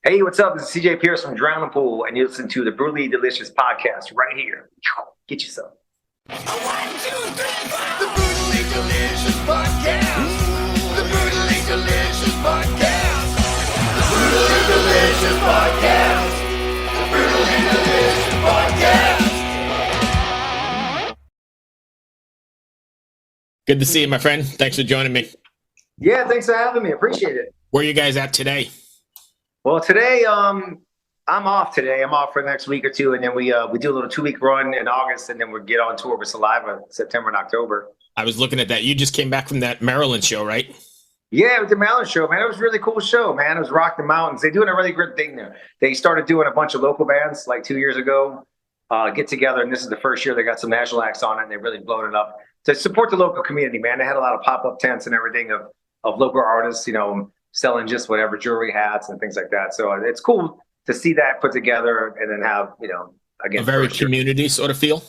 Hey, what's up? This is CJ Pierce from Drowning Pool, and you listen to the Brutally Delicious podcast right here. Get you some. 1, 2, 3, 4. The Brutally Delicious podcast. The Brutally Delicious podcast. The Brutally Delicious podcast. The Brutally Delicious podcast. Good to see you, my friend. Thanks for joining me. Yeah, thanks for having me. Appreciate it. Where are you guys at today? Well, today, I'm off today. I'm off for the next week or two, and then we do a little 2-week run in August, and then we'll get on tour with Saliva September and October. I was looking at that. You just came back from that Maryland show, right? Yeah, it was the Maryland show, man. It was a really cool show, man. It was Rock the Mountains. They're doing a really good thing there. They started doing a bunch of local bands like 2 years ago, get together, and this is the first year they got some national acts on it, and they really blown it up to support the local community, man. They had a lot of pop-up tents and everything of local artists, selling just whatever jewelry, hats, and things like that. So it's cool to see that put together and then have, again, a very community sort of feel.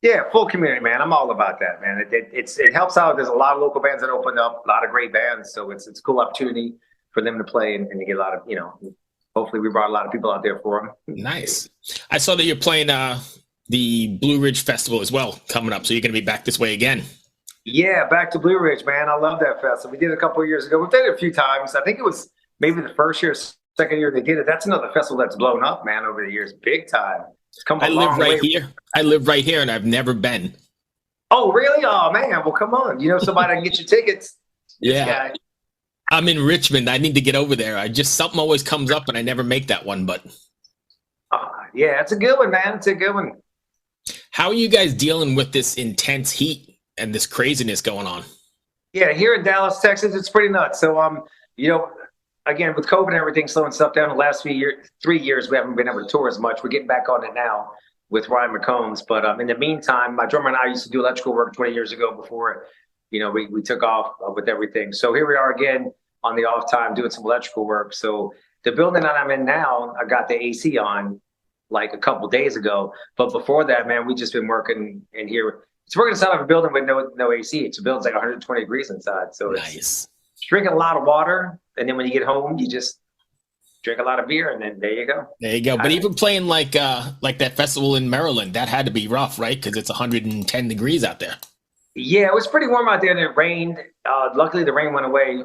Yeah, full community, man. I'm all about that, man. It helps out. There's a lot of local bands that opened up, a lot of great bands. So it's a cool opportunity for them to play and you get a lot of, hopefully we brought a lot of people out there for them. Nice. I saw that you're playing the Blue Ridge Festival as well coming up. So you're going to be back this way again. Yeah, back to Blue Ridge, man. I love that festival. We did it a couple of years ago. We've done it a few times. I think it was maybe the first year, second year they did it. That's another festival that's blown up, man, over the years. Big time. It's come a long way. I live right here, and I've never been. Oh, really? Oh, man. Well, come on. You know somebody that can get you tickets? Yeah. I'm in Richmond. I need to get over there. Something always comes up, and I never make that one. But yeah, it's a good one, man. It's a good one. How are you guys dealing with this intense heat and this craziness going on? Yeah, here in Dallas, Texas, it's pretty nuts. So, again, with COVID and everything slowing stuff down the last 3 years, we haven't been able to tour as much. We're getting back on it now with Ryan McCombs. But in the meantime, my drummer and I used to do electrical work 20 years ago before, we took off with everything. So here we are again on the off time doing some electrical work. So the building that I'm in now, I got the AC on like a couple days ago. But before that, man, we just been working in here. It's working inside of a building with no AC. It's a building's like 120 degrees inside. So nice. It's drinking a lot of water. And then when you get home, you just drink a lot of beer. And then there you go. There you go. But even playing like that festival in Maryland, that had to be rough, right? Because it's 110 degrees out there. Yeah, it was pretty warm out there and it rained. Luckily, the rain went away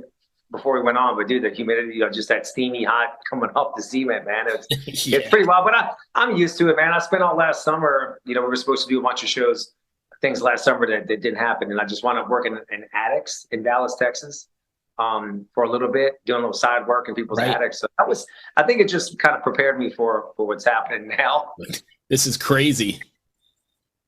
before we went on. But dude, the humidity, just that steamy hot coming up the cement, man. It's pretty wild. But I'm used to it, man. I spent all last summer, we were supposed to do a bunch of shows, things last summer that didn't happen. And I just wound up working in attics in Dallas, Texas, for a little bit, doing a little side work in people's attics. So I think it just kind of prepared me for what's happening now. This is crazy.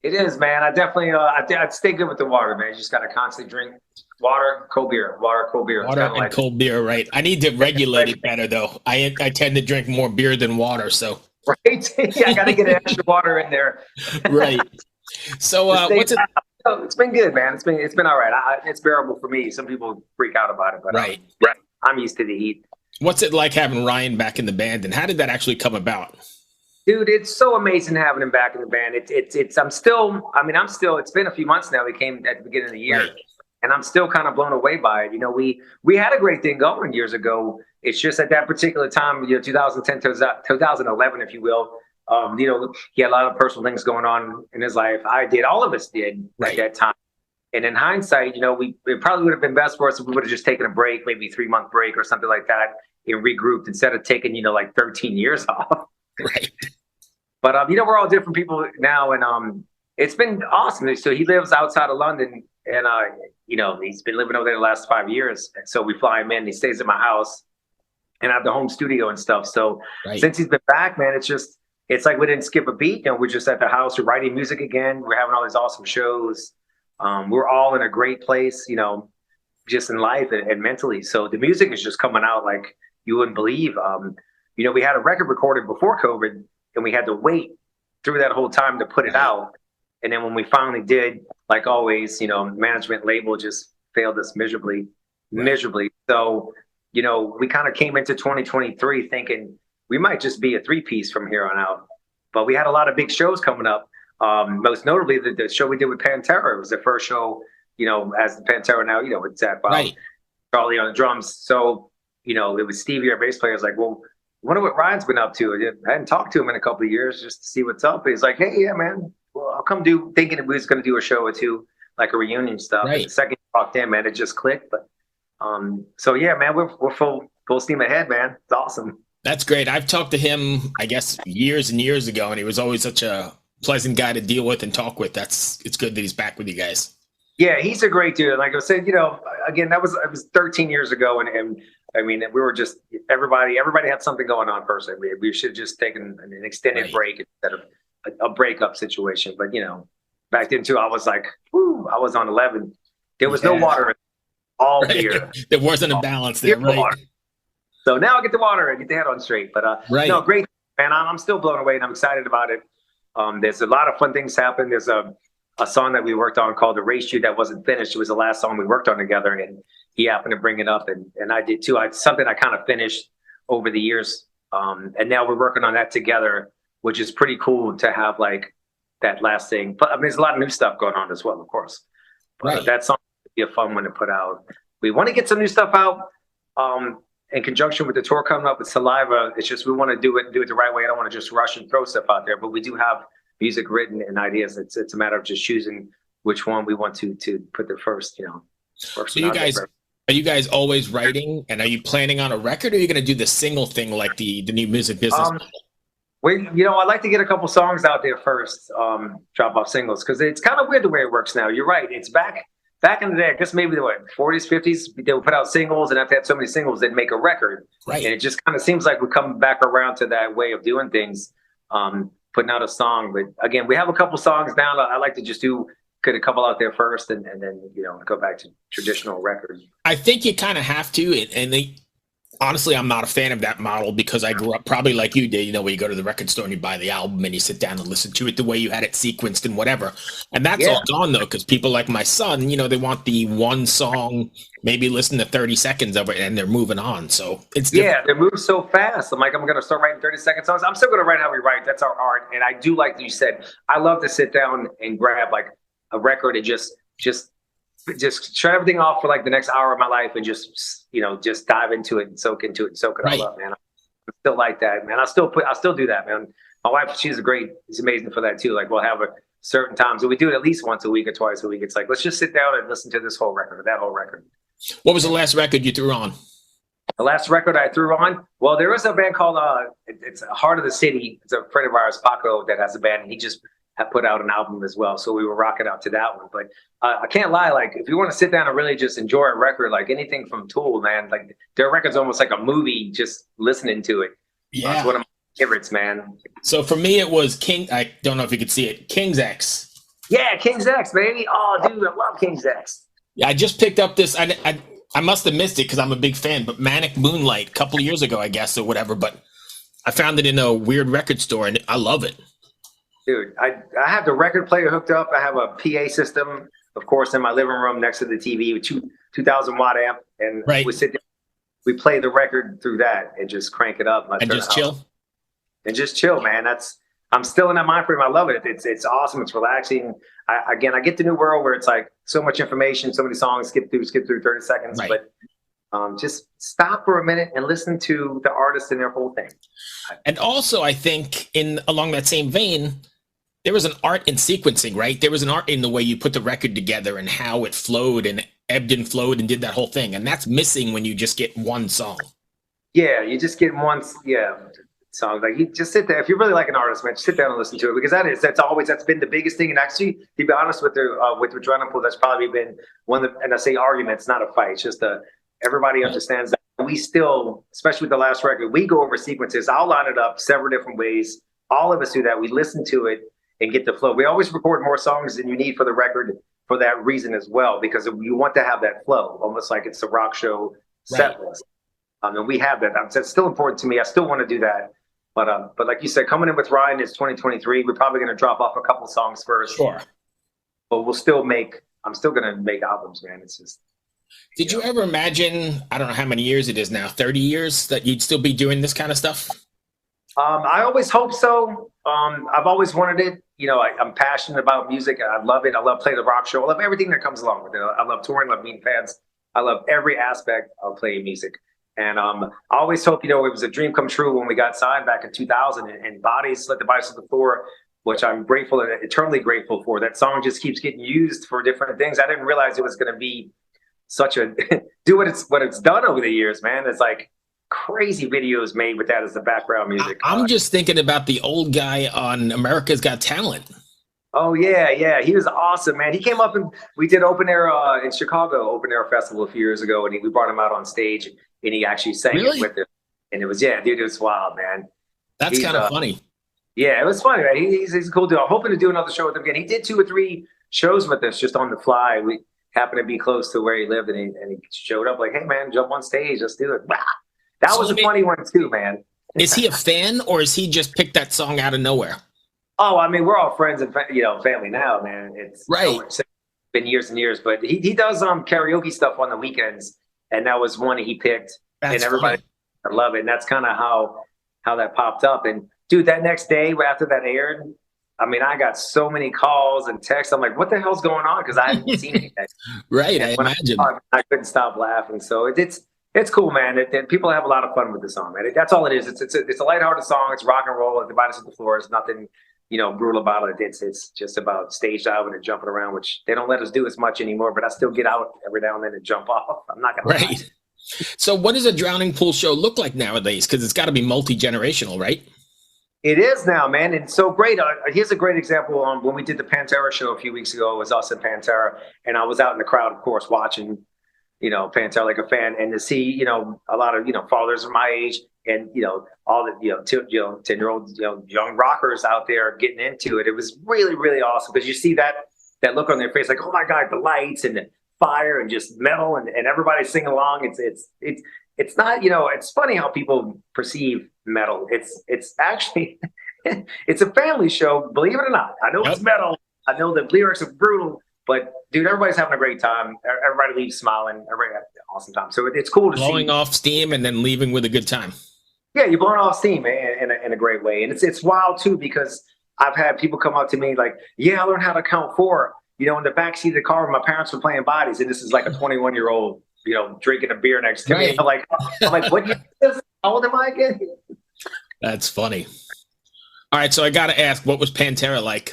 It is, man. I definitely, I'd stay good with the water, man. You just got to constantly drink water, cold beer. Water and cold beer, right. I need to regulate it better, though. I tend to drink more beer than water, so. Right? Yeah, I got to get extra water in there. Right. So what's it? It's been good, man. It's been all right. It's bearable for me. Some people freak out about it, but right. I'm used to the heat. What's it like having Ryan back in the band, and how did that actually come about? Dude, it's so amazing having him back in the band. It's been a few months now. We came at the beginning of the year, and I'm still kind of blown away by it. We had a great thing going years ago. It's just at that particular time, 2010, 2011, if you will. He had a lot of personal things going on in his life. All of us did at that time. And in hindsight, it probably would have been best for us if we would have just taken a break, maybe 3-month break or something like that, and regrouped instead of taking, 13 years off. Right. But, we're all different people now. And it's been awesome. So he lives outside of London and, he's been living over there the last 5 years. And so we fly him in. He stays at my house and I have the home studio and stuff. So since he's been back, man, it's like we didn't skip a beat. We're just at the house. We're writing music again. We're having all these awesome shows. We're all in a great place, just in life and mentally. So the music is just coming out like you wouldn't believe. We had a record recorded before COVID and we had to wait through that whole time to put it out. And then when we finally did, like always, management label just failed us miserably. So, we kind of came into 2023 thinking, we might just be a 3-piece from here on out. But we had a lot of big shows coming up. Most notably, the show we did with Pantera. It was the first show, as the Pantera now, with Zach Charlie on the drums. So, it was Stevie, our bass player, was like, well, wonder what Ryan's been up to. I hadn't talked to him in a couple of years just to see what's up. He's like, hey, yeah, man, well, I'll come thinking we was going to do a show or two, like a reunion stuff. Right. And the second you walked in, man, it just clicked. But so yeah, man, we're full steam ahead, man. It's awesome. That's great. I've talked to him, I guess, years and years ago, and he was always such a pleasant guy to deal with and talk with. It's good that he's back with you guys. Yeah, he's a great dude. Like I said, again, it was 13 years ago, and I mean, we were just everybody had something going on personally. We should have just taken an extended break instead of a breakup situation. But back then too, I was like, whew, I was on 11. There was no water all year. There wasn't a balance there, right? Water. So now I get the water and get the head on straight. But no, great, man. I'm still blown away, and I'm excited about it. There's a lot of fun things happen. There's a song that we worked on called "Erase You" that wasn't finished. It was the last song we worked on together, and he happened to bring it up, and I did too. Something I kind of finished over the years, and now we're working on that together, which is pretty cool to have like that last thing. But I mean, there's a lot of new stuff going on as well, of course. But that song would be a fun one to put out. We want to get some new stuff out in conjunction with the tour coming up with Saliva. It's just we want to do it the right way. I don't want to just rush and throw stuff out there, but we do have music written and ideas. It's a matter of just choosing which one we want to put the first, first. So are you guys always writing, and are you planning on a record, or are you going to do the single thing like the new music business? I'd like to get a couple songs out there first, drop off singles, because it's kind of weird the way it works now. You're right. It's back in the day, I guess maybe the 40s, 50s, they would put out singles, and after they had so many singles, they'd make a record. Right. And it just kind of seems like we're coming back around to that way of doing things. Putting out a song, but again, we have a couple songs down. I like to just get a couple out there first, and then go back to traditional records. I think you kind of have to, and honestly, I'm not a fan of that model because I grew up probably like you did. Where you go to the record store and you buy the album and you sit down and listen to it the way you had it sequenced and whatever. And that's all gone though, because people like my son, they want the one song, maybe listen to 30 seconds of it, and they're moving on. So it's different. They move so fast. I'm going to start writing 30-second songs. I'm still going to write how we write. That's our art. And I do like that you said, I love to sit down and grab like a record and just shut everything off for like the next hour of my life and just dive into it and soak into it and soak it all up, man. I still like that, man. I still do that, man. My wife, she's amazing for that too. Like we'll have a certain times, so we do it at least once a week or twice a week. It's like, let's just sit down and listen to this whole record or that whole record. What was the last record you threw on? The last record I threw on, well, there is a band called it's Heart of the City. It's a friend of ours, Paco, that has a band, and he just had put out an album as well. So we were rocking out to that one. But I can't lie, like if you want to sit down and really just enjoy a record, like anything from Tool, man, like their record's almost like a movie, just listening to it. Yeah. It's one of my favorites, man. So for me, it was I don't know if you could see it, King's X. Yeah, King's X, baby. Oh, dude, I love King's X. Yeah, I just picked up this. I must have missed it because I'm a big fan, but Manic Moonlight a couple of years ago, I guess, or whatever. But I found it in a weird record store, and I love it. Dude, I have the record player hooked up. I have a PA system, of course, in my living room next to the TV with 2,000 watt amp, and we sit there, we play the record through that and just crank it up and just chill. And just chill, man. I'm still in that mind frame. I love it. It's awesome. It's relaxing. I get the new world where it's like so much information, so many songs, skip through 30 seconds. Right. But just stop for a minute and listen to the artist and their whole thing. And also, I think along that same vein, there was an art in sequencing, right? There was an art in the way you put the record together and how it flowed and ebbed and flowed and did that whole thing. And that's missing when you just get one song. Yeah, you just get one. Yeah. Songs like you just sit there. If you really like an artist, man, just sit down and listen to it, because that's been the biggest thing. And actually, to be honest with Adrenaline Pool, that's probably been one of the, and I say argument, it's not a fight. It's just everybody understands that we still, especially with the last record, we go over sequences. I'll line it up several different ways. All of us do that. We listen to it and get the flow. We always record more songs than you need for the record for that reason as well, because you want to have that flow, almost like it's a rock show set list. And we have that. It's still important to me. I still want to do that. But like you said, coming in with Ryan is 2023. We're probably going to drop off a couple songs first. Sure. But I'm still going to make albums, man. It's just. Did you ever imagine, I don't know how many years it is now, 30 years, that you'd still be doing this kind of stuff? I always hope so. I've always wanted it. I'm passionate about music. I love it. I love playing the rock show. I love everything that comes along with it. I love touring. I love meeting fans. I love every aspect of playing music. And I always hope, it was a dream come true when we got signed back in 2000 and Bodies Let the Bodies to the Floor, which I'm grateful and eternally grateful for. That song just keeps getting used for different things. I didn't realize it was going to be such a do what it's done over the years, man. It's like crazy videos made with that as the background music. I'm just thinking about the old guy on America's Got Talent. Oh yeah, he was awesome, man. He came up and we did open air in Chicago, open air festival a few years ago, and we brought him out on stage and he actually sang it with us. And it was dude, it was wild, man. That's kind of funny. Yeah, it was funny, man. He's a cool dude. I'm hoping to do another show with him again. He did 2 or 3 shows with us just on the fly. We happened to be close to where he lived, and he showed up like, "Hey, man, jump on stage, let's do it." That was a funny one too, man. Is he a fan, or is he just picked that song out of nowhere? Oh, I mean, we're all friends and family now, man. It's right. It's been years and years, but he does karaoke stuff on the weekends, and that was one he picked, and everybody love it. And that's kind of how that popped up. And dude, that next day after that aired, I mean, I got so many calls and texts. I'm like, what the hell's going on? Because I hadn't seen anything. Right, I imagine. I couldn't stop laughing. So it's cool, man. People have a lot of fun with the song, man. That's all it is. It's a lighthearted song. It's rock and roll. The Bodies to the Floor. It's nothing, brutal about it. It's just about stage diving and jumping around, which they don't let us do as much anymore. But I still get out every now and then and jump off. I'm not gonna lie. So, what does a Drowning Pool show look like nowadays? Because it's got to be multi-generational, right? It is now, man. And so great. Here's a great example. When we did the Pantera show a few weeks ago, it was us and Pantera. And I was out in the crowd, of course, watching, Pantera like a fan. And to see, a lot of, fathers of my age and, all the, 10-year-old, young rockers out there getting into it. It was really, really awesome because you see that look on their face like, oh, my God, the lights and the fire and just metal and everybody singing along. It's not, it's funny how people perceive metal. It's actually, it's a family show, believe it or not. I know it's metal. I know the lyrics are brutal, but dude, everybody's having a great time. Everybody leaves smiling. Everybody has an awesome time. So it's cool to see. Blowing off steam and then leaving with a good time. Yeah, you're blowing off steam in a great way. And it's wild too, because I've had people come up to me like, yeah, I learned how to count 4, in the backseat of the car when my parents were playing Bodies. And this is like a 21-year-old, drinking a beer next to me. I'm like, what year is this? How old am I again? That's funny. All right, so I got to ask, what was Pantera like?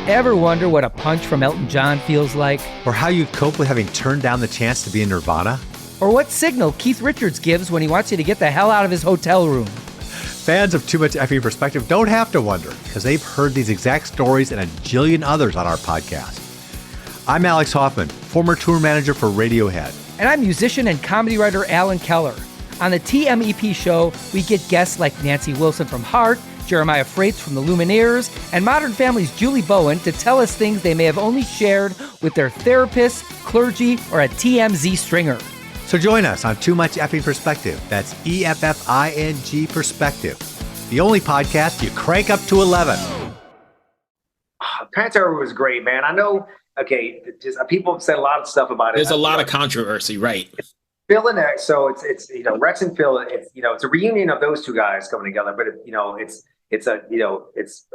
Ever wonder what a punch from Elton John feels like? Or how you'd cope with having turned down the chance to be in Nirvana? Or what signal Keith Richards gives when he wants you to get the hell out of his hotel room? Fans of Too Much Effing Perspective don't have to wonder, because they've heard these exact stories and a jillion others on our podcast. I'm Alex Hoffman, former tour manager for Radiohead. And I'm musician and comedy writer Alan Keller. On the TMEP show, we get guests like Nancy Wilson from Heart, Jeremiah Freites from the Lumineers, and Modern Family's Julie Bowen to tell us things they may have only shared with their therapist, clergy, or a TMZ stringer. So join us on Too Much Effing Perspective. That's EFFING Perspective. The only podcast you crank up to 11. Pantera was great, man. I know, people have said a lot of stuff about it. There's a lot of controversy, right? Phil and X, so it's Rex and Phil. It's a reunion of those two guys coming together. But it's a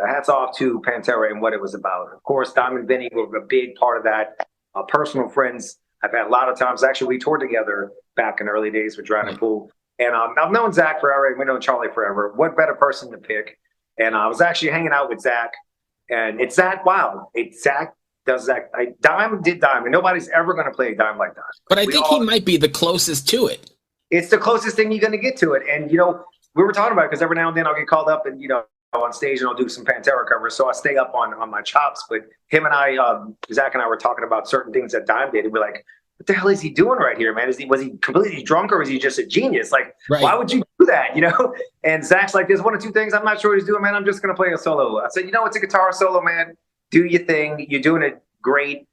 hats off to Pantera and what it was about. Of course, Dime and Vinny were a big part of that. Personal friends. I've had a lot of times. Actually, we toured together back in the early days with Drowning Pool. And I've known Zach forever, and we've known Charlie forever. What better person to pick? And I was actually hanging out with Zach, and it's Zach Wild. Zach does Zach. Dime did Dime, and nobody's ever going to play Dime like Dime. But I think he might be the closest to it. It's the closest thing you're going to get to it. And, we were talking about it because every now and then I'll get called up and, on stage and I'll do some Pantera covers. So I stay up on my chops. But him and I, Zach and I were talking about certain things that Dime did. And we're like, what the hell is he doing right here, man? Was he completely drunk or is he just a genius? Like, Why would you do that, And Zach's like, there's 1 or 2 things I'm not sure what he's doing, man. I'm just going to play a solo. I said, it's a guitar solo, man. Do your thing. You're doing it great.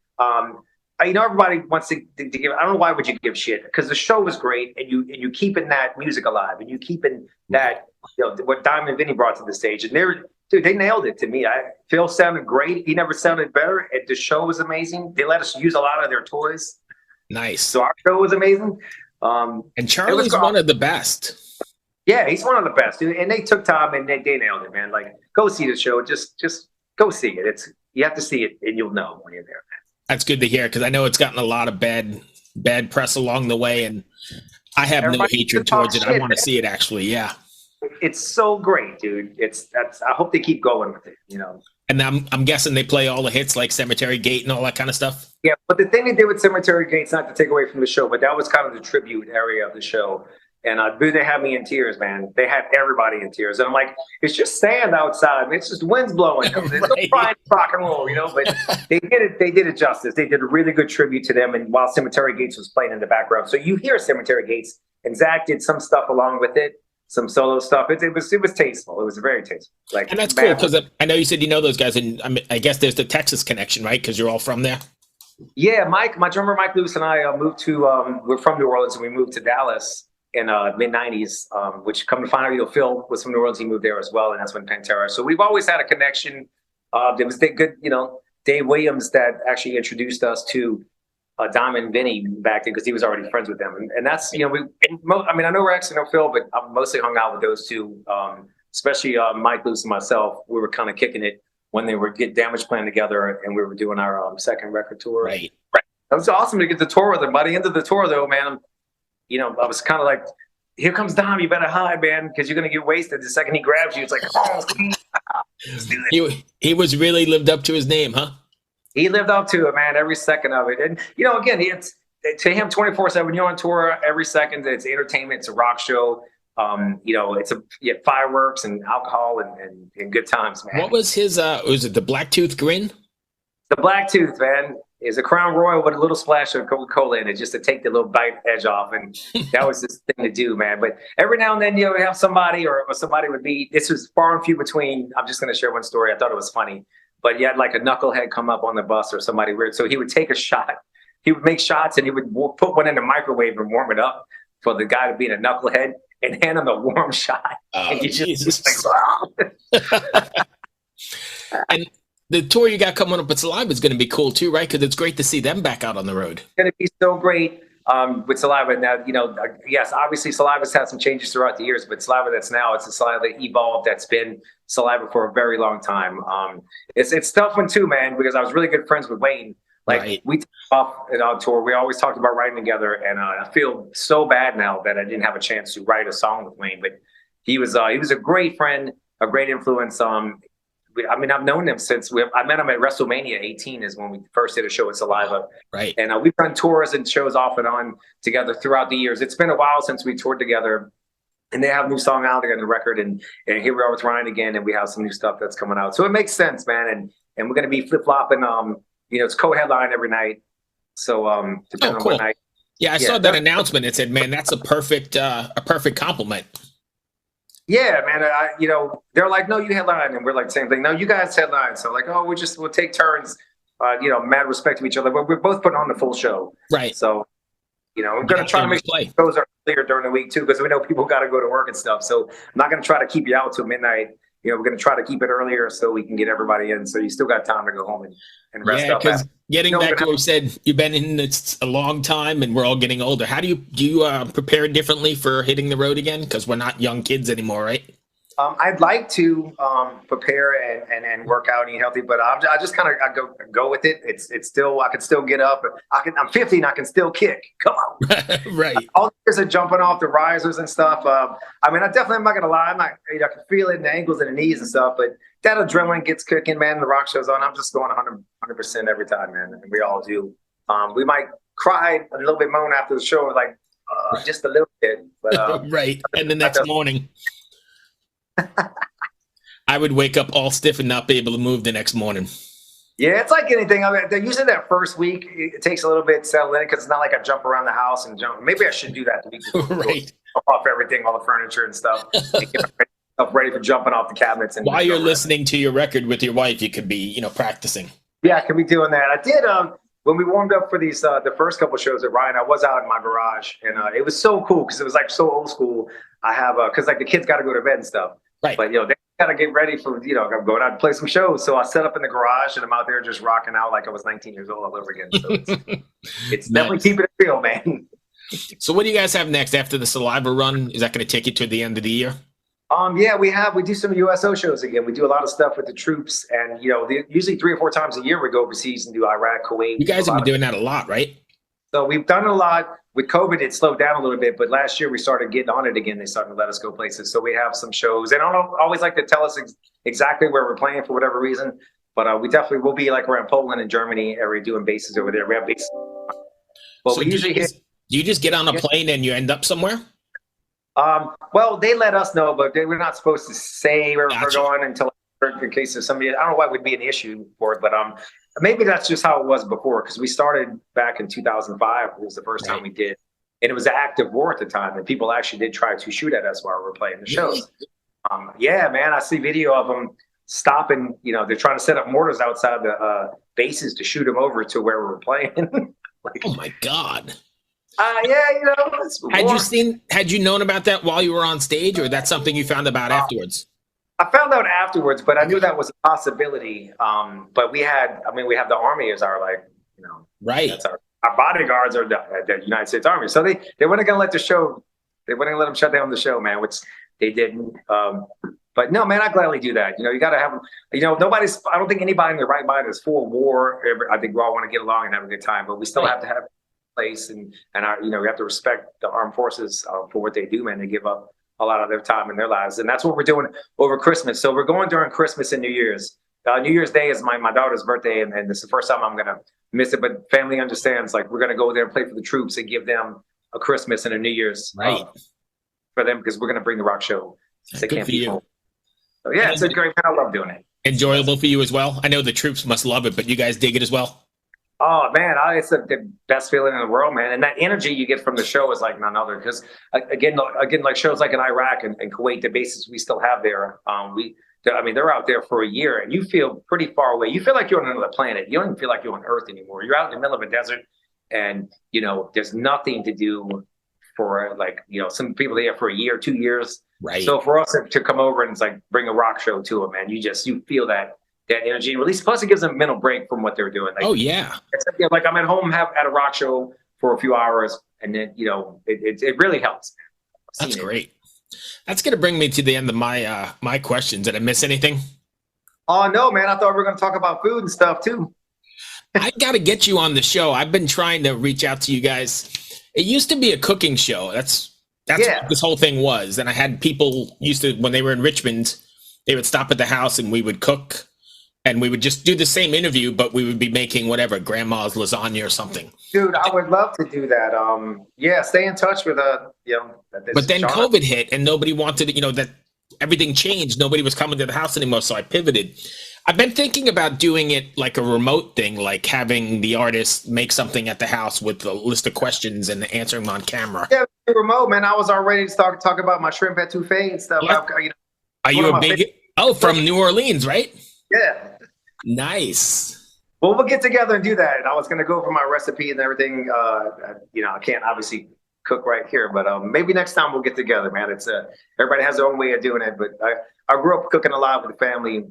Everybody wants to give. I don't know why would you give shit, because the show was great, and you keeping that music alive, and you keeping that what Diamond and Vinny brought to the stage, and they nailed it to me. Phil sounded great. He never sounded better. The show was amazing. They let us use a lot of their toys. Nice. So our show was amazing. And Charlie's one of the best. Yeah, he's one of the best, dude. And they took time and they nailed it, man. Like, go see the show. Just go see it. You have to see it, and you'll know when you're there, man. That's good to hear, because I know it's gotten a lot of bad bad press along the way, and I have no hatred towards it. I want to see it actually. Yeah. It's so great, dude. I hope they keep going with it, you know. And I'm guessing they play all the hits like Cemetery Gate and all that kind of stuff. Yeah, but the thing they did with Cemetery Gate's not to take away from the show, but that was kind of the tribute area of the show. And they had me in tears, man. They had everybody in tears. And I'm like, it's just sand outside. It's just wind's blowing. There's no pride in rock and roll, you know. But they did it justice. They did a really good tribute to them. And while Cemetery Gates was playing in the background, so you hear Cemetery Gates, and Zach did some stuff along with it, some solo stuff. It was tasteful. It was very tasteful. Like, and that's cool because I know you said you know those guys, and I guess there's the Texas connection, right? Because you're all from there. Yeah, my drummer Mike Lewis and I moved to. We're from New Orleans, and we moved to Dallas in mid '90s, which come to find out, you know, Phil was from New Orleans. He moved there as well, and that's when Pantera. So we've always had a connection. There was the good, you know, Dave Williams that actually introduced us to Diamond Vinny back then because he was already friends with them, and that's, you know, I mean, I know Rex, I know Phil, but I've mostly hung out with those two, especially Mike Lewis and myself. We were kind of kicking it when they were Get Damage playing together, and we were doing our second record tour. Right. It was awesome to get to tour with them. By the end of the tour, though, man, you know, I was kind of like, here comes Dom, you better hide, man, because you're going to get wasted. The second he grabs you, it's like, oh, let's do this. He was really lived up to his name, huh? He lived up to it, man, every second of it. And, you know, again, it's to him 24/7, you're on tour every second. It's entertainment. It's a rock show. You know, you have fireworks and alcohol and good times, man. What was his, was it the Blacktooth Grin? The Blacktooth, man, is a Crown Royal with a little splash of Coca-Cola in it just to take the little bite edge off. And that was this thing to do, man. But every now and then, you know, we have somebody or somebody would be, this was far and few between. I'm just going to share one story. I thought it was funny. But you had like a knucklehead come up on the bus or somebody weird. So he would take a shot. He would make shots and he would put one in the microwave and warm it up for the guy to be a knucklehead and hand him a warm shot. Oh, and you Jesus. just like, And the tour you got coming up with Saliva is going to be cool too, right? Because it's great to see them back out on the road. It's going to be so great with Saliva. Now, you know, yes, obviously Saliva's had some changes throughout the years, but Saliva it's a Saliva that evolved that's been Saliva for a very long time. It's tough one too, man, because I was really good friends with Wayne. Like right. We took off on tour. We always talked about writing together, and I feel so bad now that I didn't have a chance to write a song with Wayne. But he was a great friend, a great influence. I mean, I've known him since I met him at WrestleMania 18 is when we first did a show with Saliva. Right. And we've done tours and shows off and on together throughout the years. It's been a while since we toured together. And they have a new song out there on the record. And here we are with Ryan again, and we have some new stuff that's coming out. So it makes sense, man. And we're going to be flip-flopping. You know, it's co-headline every night. So depending on what night. Yeah, I saw that announcement. It said, man, that's a perfect compliment. Yeah, man. You know, they're like, no, you headline, and we're like, same thing. No, you guys headline. So like, oh, we'll take turns. You know, mad respect to each other, but we're both putting on the full show. Right. So, you know, we're gonna try to make shows earlier during the week too, because we know people got to go to work and stuff. So I'm not gonna try to keep you out till midnight. You know, we're gonna try to keep it earlier so we can get everybody in. So you still got time to go home and rest up. Yeah, because getting back to what you said, you've been in this a long time, and we're all getting older. How do you prepare differently for hitting the road again? Because we're not young kids anymore, right? I'd like to prepare and work out and eat healthy, but I just kind of go with it. It's still, I can still get up. I'm 50 and I can still kick. Come on. Right. All the years of jumping off the risers and stuff. I mean, I'm not going to lie. I can feel it in the ankles and the knees and stuff, but that adrenaline gets kicking, man. The rock show's on. I'm just going 100% every time, man. And we all do. We might cry a little bit, moan after the show, like just a little bit. But, right. And the next morning. I would wake up all stiff and not be able to move the next morning. Yeah, it's like anything. I mean, usually that first week, it takes a little bit to settle in because it's not like I jump around the house and jump. Maybe I should do that the week before. Right. Off everything, all the furniture and stuff. And get myself ready for jumping off the cabinets. And while you're listening to your record with your wife, you could be, practicing. Yeah, I could be doing that. I did. When we warmed up for these, the first couple of shows at Ryan, I was out in my garage, and it was so cool because it was like so old school. I have because like the kids got to go to bed and stuff. Right. But they gotta get ready for I'm going out to play some shows. So I set up in the garage and I'm out there just rocking out like I was 19 years old all over again. So it's definitely keeping it real, man. So what do you guys have next after the Saliva run? Is that going to take you to the end of the year? Yeah, we do some U.S.O shows again. We do a lot of stuff with the troops, and usually 3 or 4 times a year we go overseas and do Iraq, Kuwait. You guys have been doing that a lot, right? So we've done a lot. With COVID, it slowed down a little bit, but last year we started getting on it again. They started to let us go places. So we have some shows. They don't always like to tell us exactly where we're playing for whatever reason, but we definitely will be like around Poland and Germany area doing bases over there. We have bases. But So we usually do you just get on a plane and you end up somewhere? Well, they let us know, but we're not supposed to say where we're Gotcha. going until in case of somebody. I don't know why it would be an issue for it, but maybe that's just how it was before, because we started back in 2005. It was the first time we did, and it was an active war at the time, and people actually did try to shoot at us while we were playing the shows. Yeah, man, I see video of them stopping. You know, they're trying to set up mortars outside the bases to shoot them over to where we were playing. Like, Oh my God. yeah, you know, it's war. Had you known about that while you were on stage, or that's something you found about afterwards? I found out afterwards, but I knew that was a possibility. But we have the Army as our, like, you know, Right. that's our bodyguards are the United States Army. So they weren't gonna let the show, they weren't gonna let them shut down the show, man, which they didn't. But no, man, I gladly do that. You know, you got to have, you know, I don't think anybody in their right mind is for war. I think we all want to get along and have a good time, but we still have to have a place and our, you know, we have to respect the armed forces for what they do, man. They give up a lot of their time and their lives. And that's what we're doing over Christmas. So we're going during Christmas and New Year's. New Year's Day is my daughter's birthday, and this is the first time I'm going to miss it. But family understands, like, we're going to go there and play for the troops and give them a Christmas and a New Year's for them, because we're going to bring the rock show. They Good can't for be you. home. So yeah, it's a great, man. I love doing it. Enjoyable for you as well. I know the troops must love it, but you guys dig it as well. Oh man, it's the best feeling in the world, man. And that energy you get from the show is like none other. Because again, like shows like in Iraq and Kuwait, the bases we still have there. They're out there for a year, and you feel pretty far away. You feel like you're on another planet. You don't even feel like you're on Earth anymore. You're out in the middle of a desert, and you know there's nothing to do for, like, you know, some people there for a year, 2 years. Right. So for us to come over and it's like bring a rock show to them, man, you feel that energy release. Plus, it gives them a mental break from what they're doing. Like, Oh yeah. it's like I'm at home at a rock show for a few hours, and then, you know, it really helps. That's great. That's going to bring me to the end of my my questions. Did I miss anything? Oh no, man! I thought we were going to talk about food and stuff too. I got to get you on the show. I've been trying to reach out to you guys. It used to be a cooking show. That's what this whole thing was. And I had people used to, when they were in Richmond, they would stop at the house and we would cook, and we would just do the same interview, but we would be making whatever, grandma's lasagna or something. Dude, I would love to do that. Yeah, stay in touch with you know. But then COVID hit and nobody wanted, you know, that everything changed. Nobody was coming to the house anymore. So I pivoted. I've been thinking about doing it like a remote thing, like having the artist make something at the house with a list of questions and answering them on camera. Yeah, remote, man. I was already talk about my shrimp etouffee and stuff. Yeah. Are you a big? From New Orleans, right? Yeah. Nice. Well, we'll get together and do that. And I was going to go over my recipe and everything. You know, I can't obviously cook right here, but maybe next time we'll get together, man. It's everybody has their own way of doing it, but I grew up cooking a lot with the family.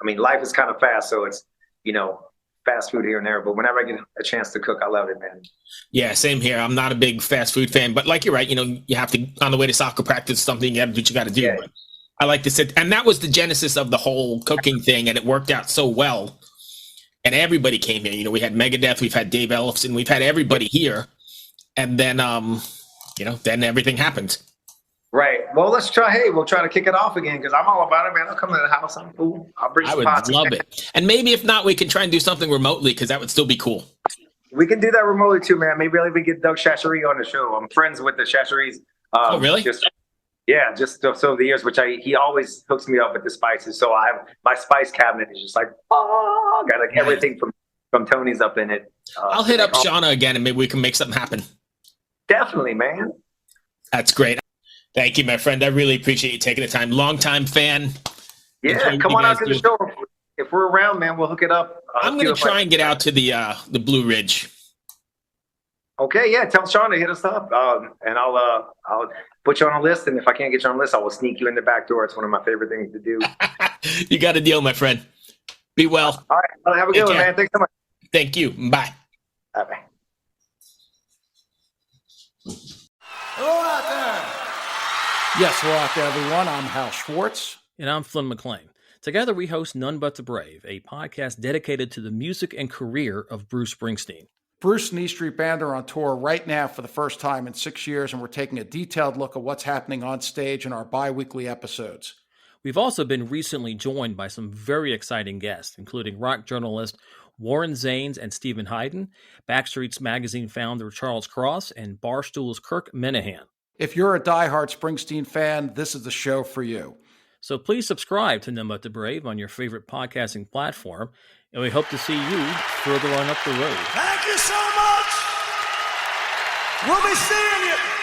I mean, life is kind of fast, so it's, you know, fast food here and there. But whenever I get a chance to cook, I love it, man. Yeah, same here. I'm not a big fast food fan, but like you're right. You know, you have to, on the way to soccer practice, something you have to do what you got to do. Yeah. But I like to sit, and that was the genesis of the whole cooking thing, and it worked out so well. And everybody came here. You know, we had Megadeth, we've had Dave Ellefson, we've had everybody here, and then you know, then everything happened. Right. Well, we'll try to kick it off again, because I'm all about it, man. I'll come to the house. I'm cool. I'll bring I some would pots. love it. And maybe if not, we can try and do something remotely, because that would still be cool. We can do that remotely too, man. Maybe I'll even get Doug Chachery on the show. I'm friends with the Chacherys. Oh, really? Just so the years, he always hooks me up with the spices. So I have my spice cabinet is just like, got like everything from Tony's up in it. I'll hit up Shauna again, and maybe we can make something happen. Definitely, man. That's great. Thank you, my friend. I really appreciate you taking the time. Longtime fan. Yeah, come on out to the show. If we're around, man, we'll hook it up. I'm going to try and get out to the Blue Ridge. Okay, yeah. Tell Sean to hit us up, and I'll put you on a list. And if I can't get you on a list, I will sneak you in the back door. It's one of my favorite things to do. You got a deal, my friend. Be well. All right, well, have a good one, man. Thanks so much. Thank you. Bye. Bye. Hello out there. Yes, hello out there, everyone. I'm Hal Schwartz. And I'm Flynn McLean. Together we host None But the Brave, a podcast dedicated to the music and career of Bruce Springsteen. Bruce and E Street Band are on tour right now for the first time in 6 years, and we're taking a detailed look at what's happening on stage in our bi-weekly episodes. We've also been recently joined by some very exciting guests, including rock journalist Warren Zanes and Stephen Hayden, Backstreet's Magazine founder Charles Cross, and Barstool's Kirk Minahan. If you're a diehard Springsteen fan, this is the show for you. So please subscribe to None But the Brave on your favorite podcasting platform, and we hope to see you further on up the road. Thank you so much. We'll be seeing you.